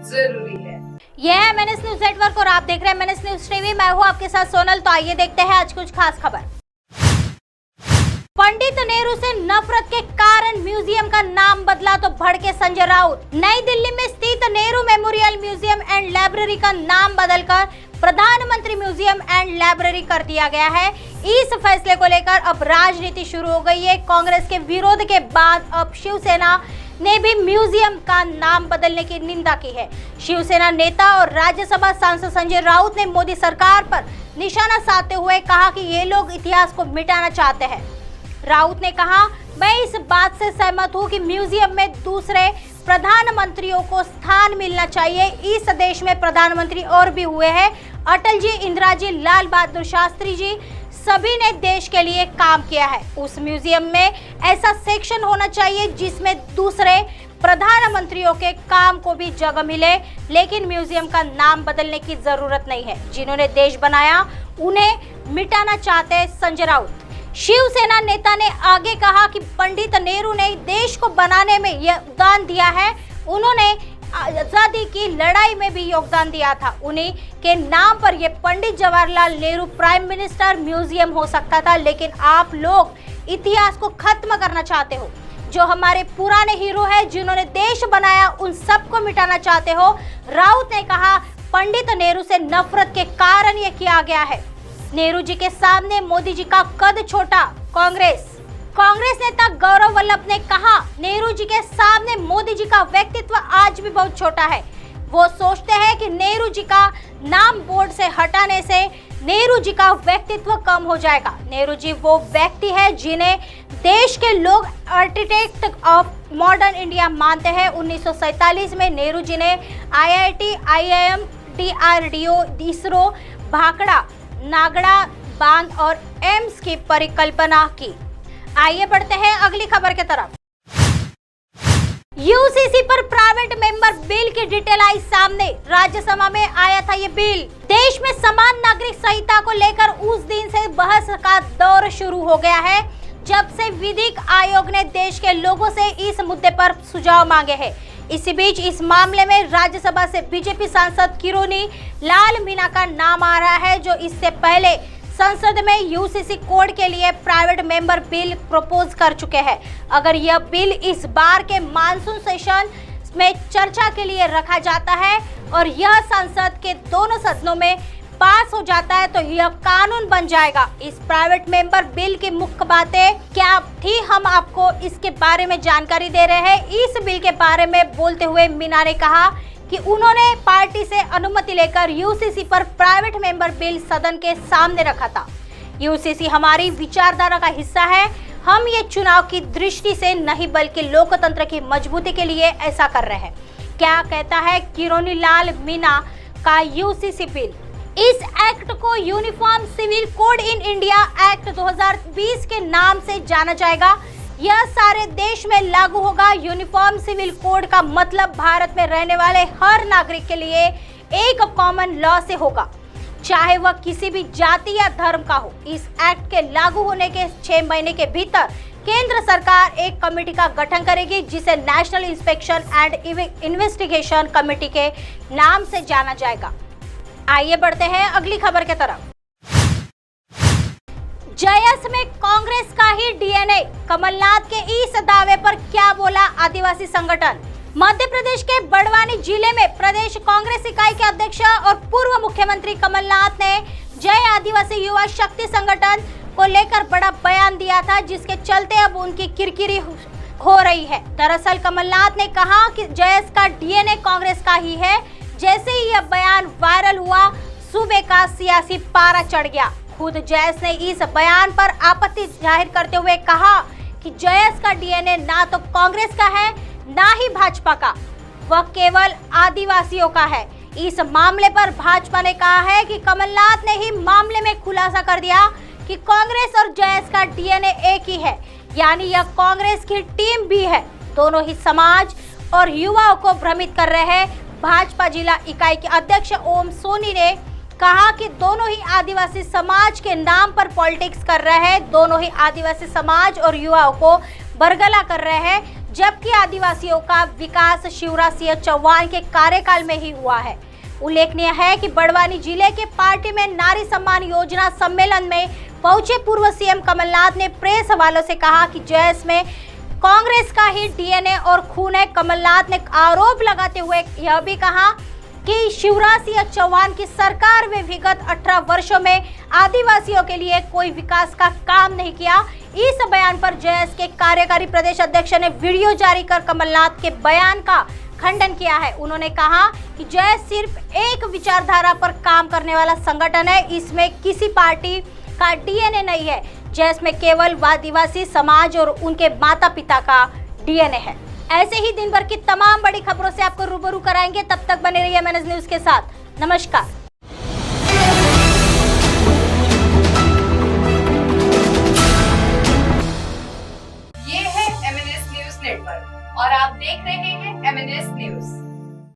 जरूरी है। यह है MNS न्यूज नेटवर्क और आप देख रहे हैं MNS न्यूज टीवी। मैं हूं आपके साथ सोनल। तो आइए देखते हैं आज कुछ खास खबर। पंडित नेहरू से नफरत के कारण म्यूजियम का नाम बदला तो भड़के संजय राउत। नई दिल्ली में स्थित Nehru memorial museum and library का नाम बदलकर प्रधानमंत्री म्यूजियम एंड लाइब्रेरी कर दिया गया है। इस फैसले को लेकर अब राजनीति शुरू हो गई है। कांग्रेस के विरोध के बाद अब शिवसेना ने भी म्यूजियम का नाम बदलने की निंदा की है। शिवसेना नेता और राज्यसभा सांसद संजय राउत ने मोदी सरकार पर निशाना साधते हुए कहा कि ये लोग इतिहास को मिटाना चाहते हैं। राउत ने कहा, मैं इस बात से सहमत हूं कि म्यूजियम में दूसरे प्रधानमंत्रियों को स्थान मिलना चाहिए। इस देश में प्रधानमंत्री और भी हुए हैं, अटल जी, इंदिरा जी, लाल बहादुर शास्त्री जी, सभी ने देश के लिए काम किया है। उस म्यूजियम में ऐसा सेक्शन होना चाहिए जिसमें दूसरे प्रधानमंत्रियों के काम को भी जगह मिले, लेकिन म्यूजियम का नाम बदलने की जरूरत नहीं है। जिन्होंने देश बनाया उन्हें मिटाना चाहते हैं संजय राउत। शिवसेना नेता ने आगे कहा कि पंडित नेहरू ने देश को बनाने में योगदान दिया है। उन्होंने आजादी की लड़ाई में भी योगदान दिया था। उन्हीं के नाम पर यह Pandit Jawaharlal Nehru prime minister museum हो सकता था, लेकिन आप लोग इतिहास को खत्म करना चाहते हो। जो हमारे पुराने हीरो हैं, जिन्होंने देश बनाया, उन सबको मिटाना चाहते हो। राउत ने कहा, पंडित नेहरू से नफरत के कारण यह किया गया है। नेहरू जी के सामने मोदी जी का कद छोटा। कांग्रेस नेता गौरव वल्लभ ने कहा, नेहरू जी के सामने मोदी जी का व्यक्तित्व आज भी बहुत छोटा है। वो सोचते हैं कि नेहरू जी का नाम बोर्ड से हटाने से नेहरू जी का व्यक्तित्व कम हो जाएगा। नेहरू जी वो व्यक्ति है जिन्हें देश के लोग आर्किटेक्ट ऑफ मॉडर्न इंडिया मानते हैं। 1947 में नेहरू जी ने IIT, IIM, DRDO, ISRO, Bhakra, Nagda बांध और एम्स की परिकल्पना की। आइए बढ़ते हैं अगली खबर की तरफ। यूसीसी पर प्राइवेट मेंबर बिल की डिटेल आई सामने। राज्यसभा में आया था ये बिल। देश में समान नागरिक संहिता को लेकर उस दिन से बहस का दौर शुरू हो गया है जब से विधिक आयोग ने देश के लोगों से इस मुद्दे पर सुझाव मांगे हैं। इसी बीच इस मामले में राज्यसभा से बीजेपी सांसद किरोनी लाल मीणा का नाम आ रहा है, जो इससे पहले संसद में यूसीसी कोड के लिए प्राइवेट मेंबर बिल प्रपोज कर चुके हैं। अगर यह बिल इस बार के मानसून सेशन में चर्चा के लिए रखा जाता है और यह संसद के दोनों सदनों में पास हो जाता है तो यह कानून बन जाएगा। इस प्राइवेट मेंबर बिल की मुख्य बातें क्या थी, हम आपको इसके बारे में जानकारी दे रहे हैं। इस बिल के बारे में बोलते हुए मीणा ने कहा कि उन्होंने पार्टी से अनुमति लेकर यूसीसी पर प्राइवेट मेंबर बिल सदन के सामने रखा था। यूसीसी हमारी विचारधारा का हिस्सा है। हम ये चुनाव की दृष्टि से नहीं बल्कि लोकतंत्र की मजबूती के लिए ऐसा कर रहे हैं। क्या कहता है किरोनी लाल मीणा का यूसीसी बिल? इस एक्ट को uniform civil code in India act 2020 के नाम से जाना जाएगा। यह सारे देश में लागू होगा। यूनिफॉर्म सिविल कोड का मतलब भारत में रहने वाले हर नागरिक के लिए एक कॉमन लॉ से होगा, चाहे वह किसी भी जाति या धर्म का हो। इस एक्ट के लागू होने के 6 महीने के भीतर केंद्र सरकार एक कमेटी का गठन करेगी जिसे national inspection and investigation committee के नाम से जाना जाएगा। आइए बढ़ते हैं अगली खबर की तरफ। जयस में कांग्रेस का ही डीएनए, कमलनाथ के इस दावे पर क्या बोला आदिवासी संगठन? मध्य प्रदेश के बड़वानी जिले में प्रदेश कांग्रेस इकाई के अध्यक्ष और पूर्व मुख्यमंत्री कमलनाथ ने जय आदिवासी युवा शक्ति संगठन को लेकर बड़ा बयान दिया था, जिसके चलते अब उनकी किरकिरी हो रही है। दरअसल कमलनाथ ने कहा कि जयस का डीएनए कांग्रेस का ही है। जैसे ही यह बयान वायरल हुआ, सूबे का सियासी पारा चढ़ गया। खुद जयस ने इस बयान पर आपत्ति जाहिर करते हुए कहा कि जयस का डीएनए ना तो कांग्रेस का है ना ही भाजपा का, वह केवल आदिवासियों का है। इस मामले पर भाजपा ने कहा है कि कमलनाथ ने ही मामले में खुलासा कर दिया कि कांग्रेस और जयस का डीएनए एक ही है, यानी यह कांग्रेस की टीम भी है। दोनों ही समाज और युवाओं को भ्रमित कर रहे हैं। भाजपा जिला इकाई के अध्यक्ष ओम सोनी ने कहा कि दोनों ही आदिवासी समाज के नाम पर पॉलिटिक्स कर रहे हैं। दोनों ही आदिवासी समाज और युवाओं को बरगला कर रहे हैं, जबकि आदिवासियों का विकास शिवराज सिंह चौहान के कार्यकाल में ही हुआ है। उल्लेखनीय है कि बड़वानी जिले के पार्टी में नारी सम्मान योजना सम्मेलन में पहुंचे पूर्व सीएम कमलनाथ ने प्रेस वालों से कहा कि जैस में कांग्रेस का ही डीएनए और खून है। कमलनाथ ने आरोप लगाते हुए यह भी कहा कि शिवराज सिंह चौहान की सरकार में विगत 18 वर्षों में आदिवासियों के लिए कोई विकास का काम नहीं किया। इस बयान पर जेएस के कार्यकारी प्रदेश अध्यक्ष ने वीडियो जारी कर कमलनाथ के बयान का खंडन किया है। उन्होंने कहा कि जेएस सिर्फ एक विचारधारा पर काम करने वाला संगठन है, इसमें किसी पार्टी का डीएनए नहीं है। जेएस में केवल आदिवासी समाज और उनके माता पिता का डीएनए है। ऐसे ही दिन भर की तमाम बड़ी खबरों से आपको रूबरू कराएंगे। तब तक बने रहिए एमएनएस न्यूज के साथ। नमस्कार। ये है एमएनएस न्यूज नेटवर्क और आप देख रहे हैं एमएनएस न्यूज।